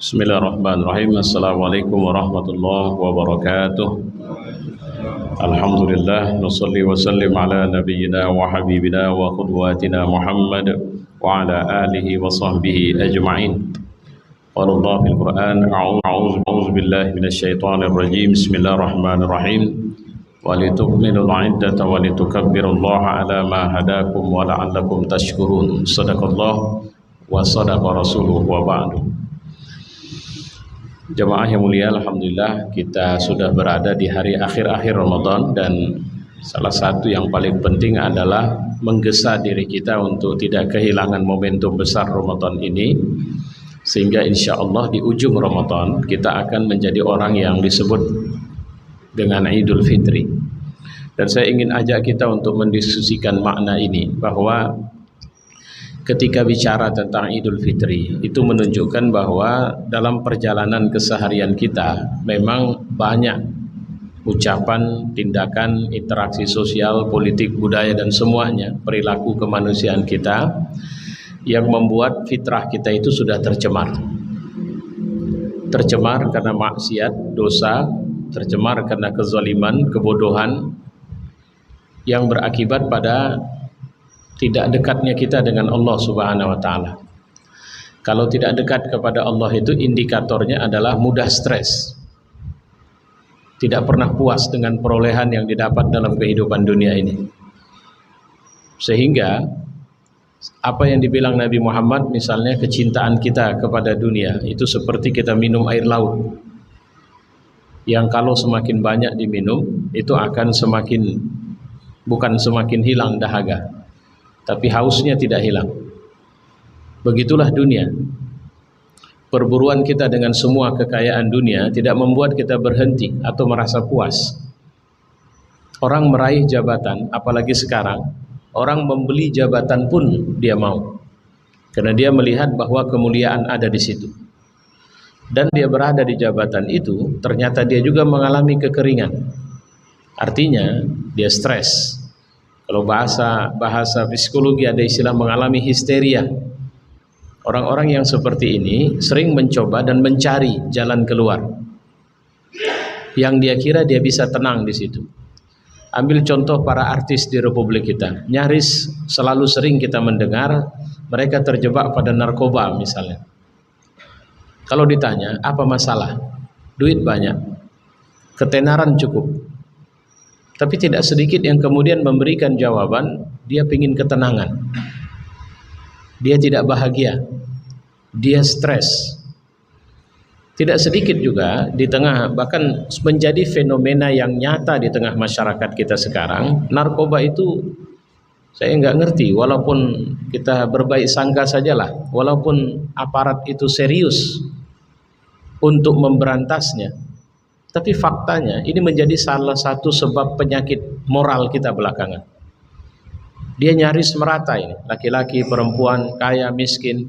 Bismillahirrahmanirrahim. Assalamualaikum warahmatullahi wabarakatuh. Alhamdulillah, nusalli wa sallim ala nabiyyina wa habibina wa qudwatina Muhammad wa ala alihi wa sahbihi ajma'in. Qala Allah fil Qur'an, a'udzu billahi minasy syaithanir rajim. Bismillahirrahmanirrahim. Wa litukmilul 'iddata wa litukabbirullaha ala ma hadakum wa la'allakum tashkurun. Shadaqallah wa shadaqa rasuluhu wa ba'du. Jemaah yang mulia, alhamdulillah kita sudah berada di hari akhir-akhir Ramadan, dan salah satu yang paling penting adalah menggesa diri kita untuk tidak kehilangan momentum besar Ramadan ini, sehingga insya Allah di ujung Ramadan kita akan menjadi orang yang disebut dengan Idul Fitri. Dan saya ingin ajak kita untuk mendiskusikan makna ini, bahwa ketika bicara tentang Idul Fitri, itu menunjukkan bahwa dalam perjalanan keseharian kita memang banyak ucapan, tindakan, interaksi sosial, politik, budaya, dan semuanya, perilaku kemanusiaan kita yang membuat fitrah kita itu sudah tercemar. Tercemar karena maksiat, dosa, tercemar karena kezaliman, kebodohan, yang berakibat pada tidak dekatnya kita dengan Allah Subhanahu wa Ta'ala. Kalau tidak dekat kepada Allah itu indikatornya adalah mudah stres, tidak pernah puas dengan perolehan yang didapat dalam kehidupan dunia ini. Sehingga apa yang dibilang Nabi Muhammad, misalnya kecintaan kita kepada dunia itu seperti kita minum air laut, yang kalau semakin banyak diminum itu akan bukan semakin hilang dahaga, tapi hausnya tidak hilang. Begitulah dunia. Perburuan kita dengan semua kekayaan dunia tidak membuat kita berhenti atau merasa puas. Orang meraih jabatan, apalagi sekarang, orang membeli jabatan pun dia mau, karena dia melihat bahwa kemuliaan ada di situ. Dan dia berada di jabatan itu, ternyata dia juga mengalami kekeringan. Artinya dia stres. Kalau bahasa psikologi ada istilah mengalami histeria. Orang-orang yang seperti ini sering mencoba dan mencari jalan keluar yang dia kira dia bisa tenang di situ. Ambil contoh para artis di Republik kita, nyaris selalu sering kita mendengar mereka terjebak pada narkoba misalnya. Kalau ditanya apa masalah, duit banyak, ketenaran cukup. Tapi tidak sedikit yang kemudian memberikan jawaban, dia ingin ketenangan, dia tidak bahagia, dia stres. Tidak sedikit juga di tengah, bahkan menjadi fenomena yang nyata di tengah masyarakat kita sekarang, narkoba itu saya nggak ngerti, walaupun kita berbaik sangka sajalah, walaupun aparat itu serius untuk memberantasnya, tapi faktanya ini menjadi salah satu sebab penyakit moral kita belakangan. Dia nyaris merata ini, laki-laki, perempuan, kaya, miskin,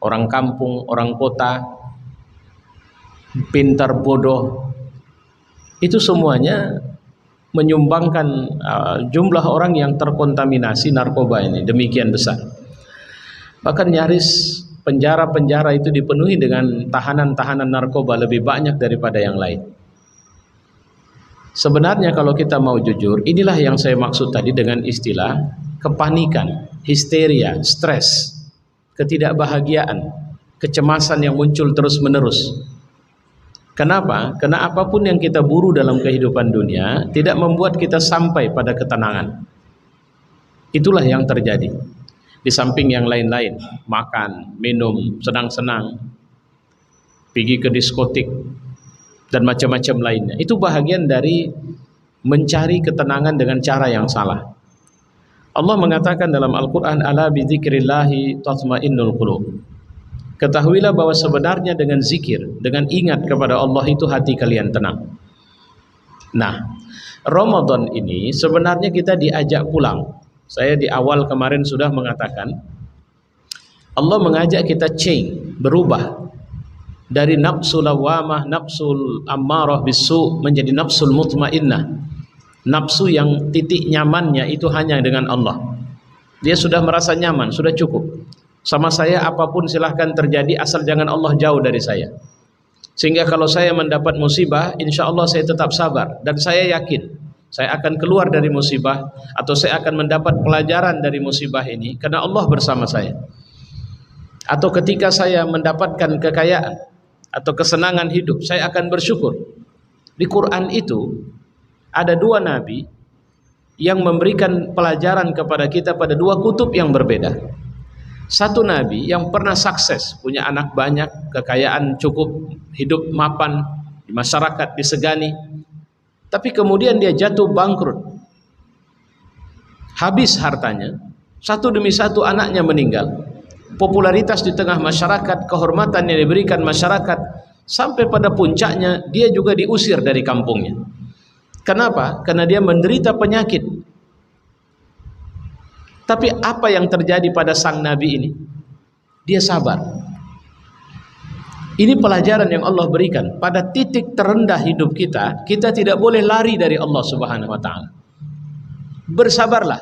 orang kampung, orang kota, pintar, bodoh. Itu semuanya menyumbangkan jumlah orang yang terkontaminasi narkoba ini demikian besar. Bahkan nyaris penjara-penjara itu dipenuhi dengan tahanan-tahanan narkoba lebih banyak daripada yang lain. Sebenarnya kalau kita mau jujur, inilah yang saya maksud tadi dengan istilah kepanikan, histeria, stres, ketidakbahagiaan, kecemasan yang muncul terus-menerus. Kenapa? Karena apapun yang kita buru dalam kehidupan dunia tidak membuat kita sampai pada ketenangan. Itulah yang terjadi. Di samping yang lain-lain, makan, minum, senang-senang, pergi ke diskotik, dan macam-macam lainnya, itu bahagian dari mencari ketenangan dengan cara yang salah. Allah mengatakan dalam Al-Quran, ala bidzikrillahi tatma'innul qulub. Ketahuilah bahwa sebenarnya dengan zikir, dengan ingat kepada Allah itu hati kalian tenang. Nah, Ramadan ini sebenarnya kita diajak pulang. Saya di awal kemarin sudah mengatakan, Allah mengajak kita change, berubah dari nafsul lawamah, nafsul ammarah bisu menjadi nafsul mutmainnah. Nafsu yang titik nyamannya itu hanya dengan Allah. Dia sudah merasa nyaman, sudah cukup. Sama saya apapun silahkan terjadi, asal jangan Allah jauh dari saya. Sehingga kalau saya mendapat musibah, insya Allah saya tetap sabar. Dan saya yakin saya akan keluar dari musibah, atau saya akan mendapat pelajaran dari musibah ini, karena Allah bersama saya. Atau ketika saya mendapatkan kekayaan atau kesenangan hidup, saya akan bersyukur. Di Quran itu ada dua nabi yang memberikan pelajaran kepada kita pada dua kutub yang berbeda. Satu nabi yang pernah sukses, punya anak banyak, kekayaan cukup, hidup mapan di masyarakat, disegani, tapi kemudian dia jatuh bangkrut, habis hartanya, satu demi satu anaknya meninggal, popularitas di tengah masyarakat, kehormatan yang diberikan masyarakat, sampai pada puncaknya dia juga diusir dari kampungnya. Kenapa? Karena dia menderita penyakit. Tapi apa yang terjadi pada sang nabi ini? Dia sabar. Ini pelajaran yang Allah berikan. Pada titik terendah hidup kita, kita tidak boleh lari dari Allah Subhanahu wa taala. Bersabarlah.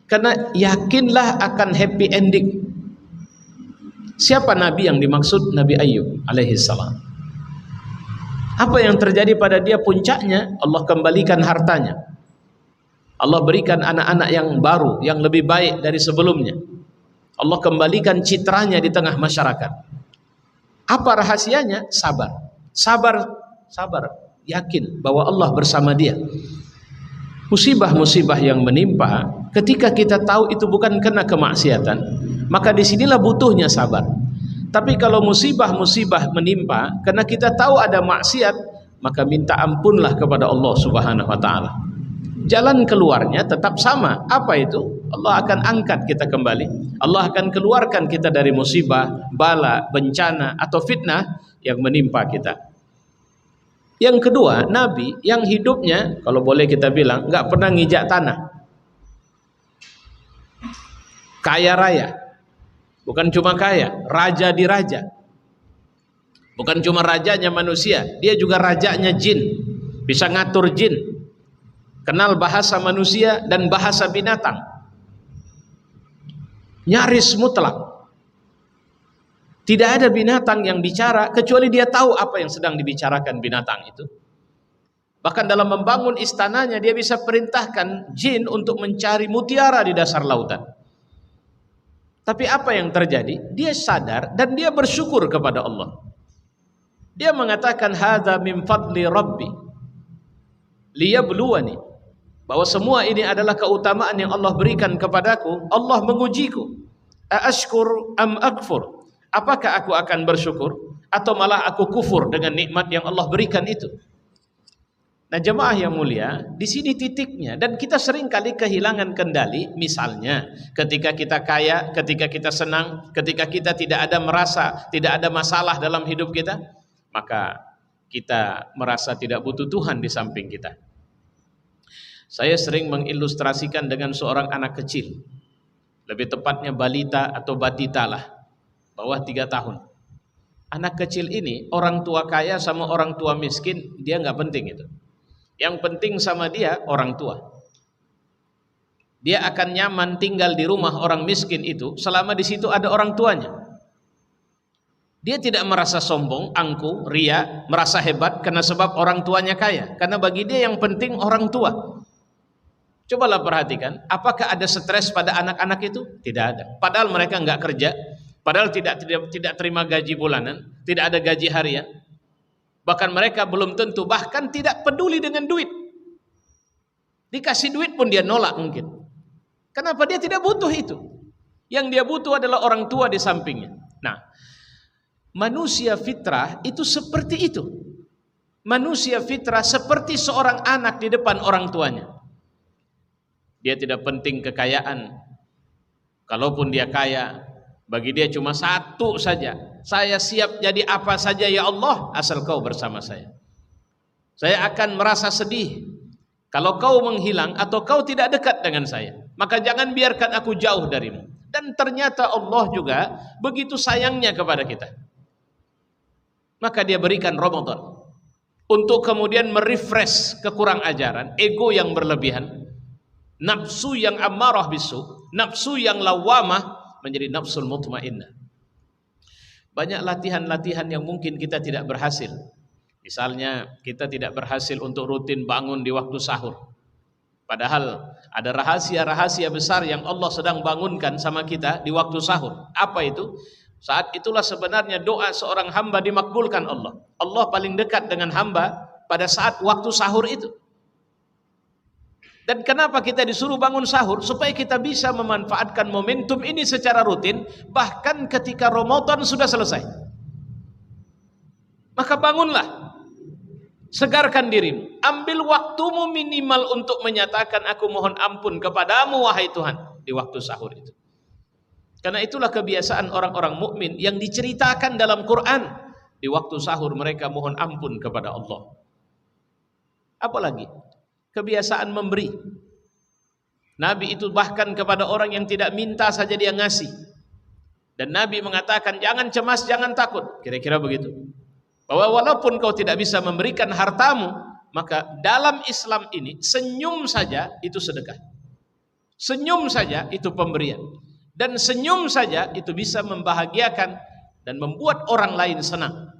Karena yakinlah akan happy ending. Siapa nabi yang dimaksud? Nabi Ayub alaihi salam. Apa yang terjadi pada dia? Puncaknya Allah kembalikan hartanya. Allah berikan anak-anak yang baru, yang lebih baik dari sebelumnya. Allah kembalikan citranya di tengah masyarakat. Apa rahasianya? Sabar. Sabar, sabar. Yakin bahwa Allah bersama dia. Musibah-musibah yang menimpa, ketika kita tahu itu bukan kena kemaksiatan, maka disinilah butuhnya sabar. Tapi kalau musibah-musibah menimpa karena kita tahu ada maksiat, maka minta ampunlah kepada Allah Subhanahu wa taala. Jalan keluarnya tetap sama. Apa itu? Allah akan angkat kita kembali. Allah akan keluarkan kita dari musibah, bala, bencana atau fitnah yang menimpa kita. Yang kedua, nabi yang hidupnya, kalau boleh kita bilang, nggak pernah ngijak tanah. Kaya raya. Bukan cuma kaya, raja di raja. Bukan cuma rajanya manusia, dia juga rajanya jin. Bisa ngatur jin. Kenal bahasa manusia dan bahasa binatang. Nyaris mutlak. Tidak ada binatang yang bicara kecuali dia tahu apa yang sedang dibicarakan binatang itu. Bahkan dalam membangun istananya dia bisa perintahkan jin untuk mencari mutiara di dasar lautan. Tapi apa yang terjadi? Dia sadar dan dia bersyukur kepada Allah. Dia mengatakan hadza min fadli rabbi liyabluwani, bahwa semua ini adalah keutamaan yang Allah berikan kepadaku. Allah mengujiku. Aashkur am akfur? Apakah aku akan bersyukur atau malah aku kufur dengan nikmat yang Allah berikan itu? Nah, jemaah yang mulia, di sini titiknya. Dan kita sering kali kehilangan kendali. Misalnya ketika kita kaya, ketika kita senang, ketika kita tidak ada masalah dalam hidup kita, maka kita merasa tidak butuh Tuhan di samping kita. Saya sering mengilustrasikan dengan seorang anak kecil, lebih tepatnya balita atau batita lah, bawah 3 tahun. Anak kecil ini, orang tua kaya sama orang tua miskin, dia nggak penting itu. Yang penting sama dia orang tua. Dia akan nyaman tinggal di rumah orang miskin itu selama di situ ada orang tuanya. Dia tidak merasa sombong, angku, ria, merasa hebat karena sebab orang tuanya kaya. Karena bagi dia yang penting orang tua. Cobalah perhatikan, apakah ada stres pada anak-anak itu? Tidak ada. Padahal mereka nggak kerja, padahal tidak terima gaji bulanan, tidak ada gaji harian. Bahkan mereka belum tentu, bahkan tidak peduli dengan duit. Dikasih duit pun dia nolak mungkin. Kenapa? Dia tidak butuh itu. Yang dia butuh adalah orang tua di sampingnya. Nah, manusia fitrah itu seperti itu. Manusia fitrah seperti seorang anak di depan orang tuanya. Dia tidak penting kekayaan. Kalaupun dia kaya, bagi dia cuma satu saja. Saya siap jadi apa saja ya Allah, asal kau bersama saya. Saya akan merasa sedih kalau kau menghilang atau kau tidak dekat dengan saya. Maka jangan biarkan aku jauh darimu. Dan ternyata Allah juga begitu sayangnya kepada kita. Maka dia berikan Ramadan untuk kemudian merefresh kekurang ajaran, ego yang berlebihan, nafsu yang ammarah bisu, nafsu yang lawamah, menjadi nafsul mutmainnah. Banyak latihan-latihan yang mungkin kita tidak berhasil. Misalnya kita tidak berhasil untuk rutin bangun di waktu sahur. Padahal ada rahasia-rahasia besar yang Allah sedang bangunkan sama kita di waktu sahur. Apa itu? Saat itulah sebenarnya doa seorang hamba dimakbulkan Allah. Allah paling dekat dengan hamba pada saat waktu sahur itu. Dan kenapa kita disuruh bangun sahur? Supaya kita bisa memanfaatkan momentum ini secara rutin, bahkan ketika Ramadan sudah selesai. Maka bangunlah, segarkan dirimu, ambil waktumu minimal untuk menyatakan aku mohon ampun kepadamu wahai Tuhan di waktu sahur itu. Karena itulah kebiasaan orang-orang mukmin yang diceritakan dalam Quran. Di waktu sahur mereka mohon ampun kepada Allah. Apalagi kebiasaan memberi. Nabi itu bahkan kepada orang yang tidak minta saja dia ngasih. Dan Nabi mengatakan jangan cemas, jangan takut. Kira-kira begitu. Bahwa walaupun kau tidak bisa memberikan hartamu, maka dalam Islam ini senyum saja itu sedekah. Senyum saja itu pemberian. Dan senyum saja itu bisa membahagiakan dan membuat orang lain senang.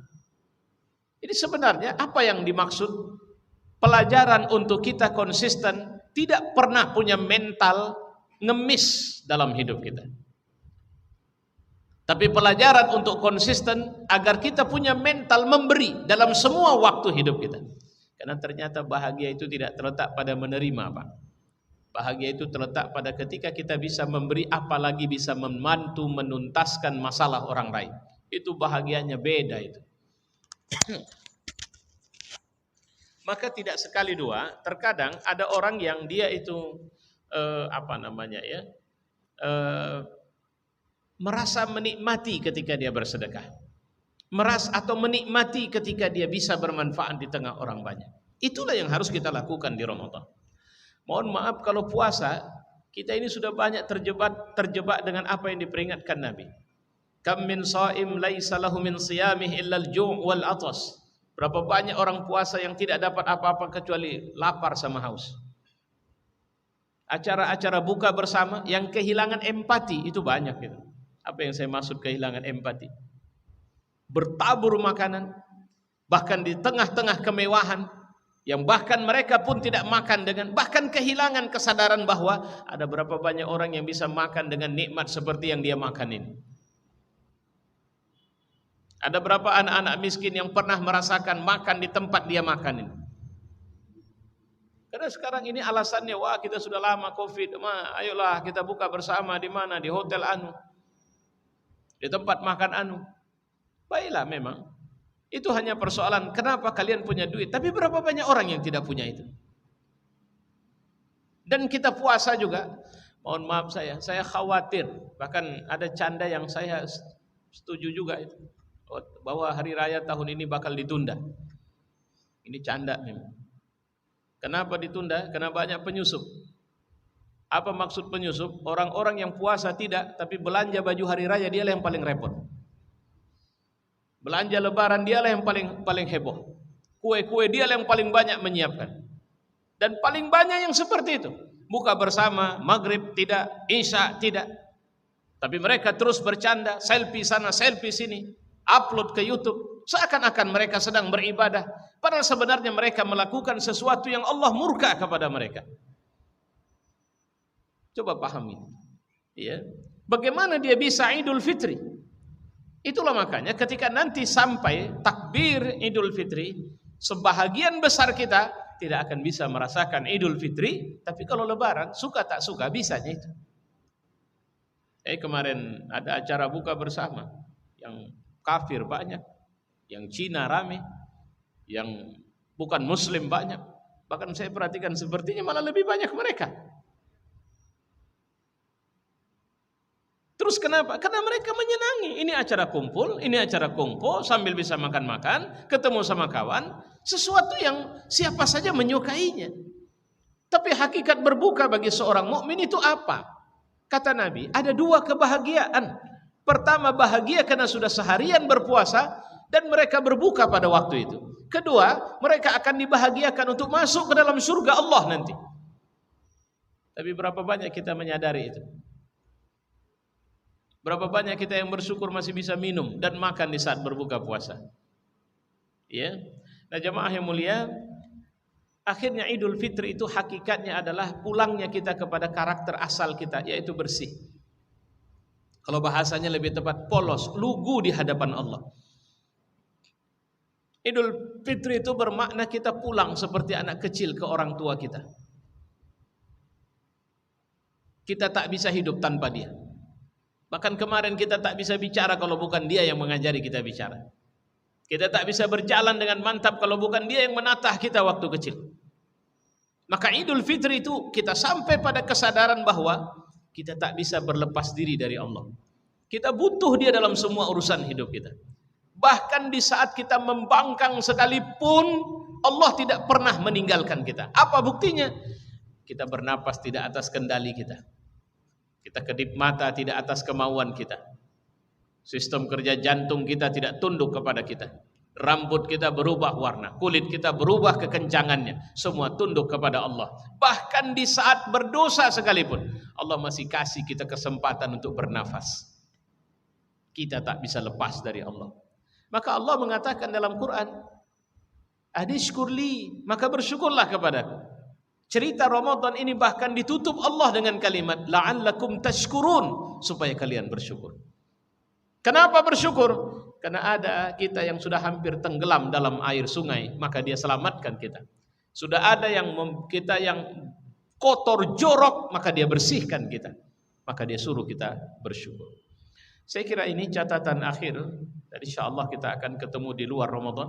Jadi sebenarnya apa yang dimaksud? Pelajaran untuk kita konsisten, tidak pernah punya mental ngemis dalam hidup kita. Tapi pelajaran untuk konsisten agar kita punya mental memberi dalam semua waktu hidup kita. Karena ternyata bahagia itu tidak terletak pada menerima, Pak. Bahagia itu terletak pada ketika kita bisa memberi, apalagi bisa membantu menuntaskan masalah orang lain. Itu bahagianya beda itu. Maka tidak sekali dua, terkadang ada orang yang dia itu merasa menikmati ketika dia bersedekah, merasa atau menikmati ketika dia bisa bermanfaat di tengah orang banyak. Itulah yang harus kita lakukan di Ramadan. Mohon maaf kalau puasa kita ini sudah banyak terjebak dengan apa yang diperingatkan Nabi. Kam min shaim laisa lahu min siyamih illa al-ju' wal 'atas. Berapa banyak orang puasa yang tidak dapat apa-apa kecuali lapar sama haus. Acara-acara buka bersama yang kehilangan empati itu banyak gitu. Apa yang saya maksud kehilangan empati? Bertabur makanan, bahkan di tengah-tengah kemewahan, yang bahkan mereka pun tidak makan dengan, bahkan kehilangan kesadaran bahwa ada berapa banyak orang yang bisa makan dengan nikmat seperti yang dia makan ini. Ada berapa anak-anak miskin yang pernah merasakan makan di tempat dia makan ini. Karena sekarang ini alasannya, wah kita sudah lama COVID, ayolah kita buka bersama di mana, di hotel anu, di tempat makan anu. Baiklah memang, itu hanya persoalan kenapa kalian punya duit, tapi berapa banyak orang yang tidak punya itu. Dan kita puasa juga, mohon maaf saya khawatir, bahkan ada canda yang saya setuju juga itu. Bahwa hari raya tahun ini bakal ditunda. Ini canda memang. Kenapa ditunda? Karena banyak penyusup. Apa maksud penyusup? Orang-orang yang puasa tidak, tapi belanja baju hari raya dialah yang paling repot. Belanja lebaran dialah yang paling heboh. Kue-kue dialah yang paling banyak menyiapkan. Dan paling banyak yang seperti itu. Buka bersama, maghrib tidak, isya tidak. Tapi mereka terus bercanda, selfie sana, selfie sini. Upload ke YouTube, seakan-akan mereka sedang beribadah, padahal sebenarnya mereka melakukan sesuatu yang Allah murka kepada mereka. Coba pahami, ya. Bagaimana dia bisa Idul Fitri? Itulah makanya ketika nanti sampai takbir Idul Fitri, sebahagian besar kita tidak akan bisa merasakan Idul Fitri, tapi kalau Lebaran suka tak suka bisanya itu. Kemarin ada acara buka bersama yang kafir banyak, yang Cina rame, yang bukan Muslim banyak. Bahkan saya perhatikan sepertinya malah lebih banyak mereka. Terus kenapa? Karena mereka menyenangi. Ini acara kumpul, ini acara kongko sambil bisa makan-makan, ketemu sama kawan, sesuatu yang siapa saja menyukainya. Tapi hakikat berbuka bagi seorang mukmin itu apa? Kata Nabi, ada dua kebahagiaan. Pertama, bahagia karena sudah seharian berpuasa dan mereka berbuka pada waktu itu. Kedua, mereka akan dibahagiakan untuk masuk ke dalam surga Allah nanti. Tapi berapa banyak kita menyadari itu? Berapa banyak kita yang bersyukur masih bisa minum dan makan di saat berbuka puasa. Ya. Nah, jemaah yang mulia, akhirnya Idul Fitri itu hakikatnya adalah pulangnya kita kepada karakter asal kita, yaitu bersih. Kalau bahasanya lebih tepat, polos, lugu di hadapan Allah. Idul Fitri itu bermakna kita pulang seperti anak kecil ke orang tua kita. Kita tak bisa hidup tanpa dia. Bahkan kemarin kita tak bisa bicara kalau bukan dia yang mengajari kita bicara. Kita tak bisa berjalan dengan mantap kalau bukan dia yang menatah kita waktu kecil. Maka Idul Fitri itu kita sampai pada kesadaran bahwa kita tak bisa berlepas diri dari Allah. Kita butuh dia dalam semua urusan hidup kita. Bahkan di saat kita membangkang sekalipun, Allah tidak pernah meninggalkan kita. Apa buktinya? Kita bernapas tidak atas kendali kita. Kita kedip mata tidak atas kemauan kita. Sistem kerja jantung kita tidak tunduk kepada kita. Rambut kita berubah warna, kulit kita berubah kekencangannya. Semua tunduk kepada Allah. Bahkan di saat berdosa sekalipun, Allah masih kasih kita kesempatan untuk bernafas. Kita tak bisa lepas dari Allah. Maka Allah mengatakan dalam Quran, "Adishkurli", maka bersyukurlah kepadaku. Cerita Ramadan ini bahkan ditutup Allah dengan kalimat la'allakum tashkurun, supaya kalian bersyukur. Kenapa bersyukur? Karena ada kita yang sudah hampir tenggelam dalam air sungai, maka dia selamatkan kita. Sudah ada yang kita yang kotor jorok, maka dia bersihkan kita. Maka dia suruh kita bersyukur. Saya kira ini catatan akhir, dan insyaallah kita akan ketemu di luar Ramadan.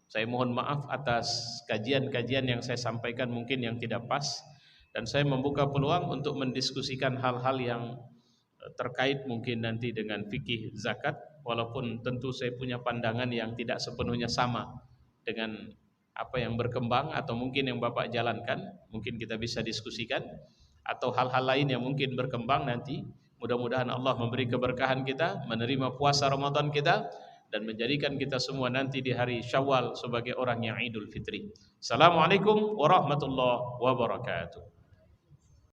Saya mohon maaf atas kajian-kajian yang saya sampaikan mungkin yang tidak pas, dan saya membuka peluang untuk mendiskusikan hal-hal yang terkait mungkin nanti dengan fikih zakat, walaupun tentu saya punya pandangan yang tidak sepenuhnya sama dengan apa yang berkembang atau mungkin yang Bapak jalankan. Mungkin kita bisa diskusikan, atau hal-hal lain yang mungkin berkembang nanti. Mudah-mudahan Allah memberi keberkahan kita, menerima puasa Ramadan kita, dan menjadikan kita semua nanti di hari Syawal sebagai orang yang Idul Fitri. Assalamualaikum warahmatullahi wabarakatuh.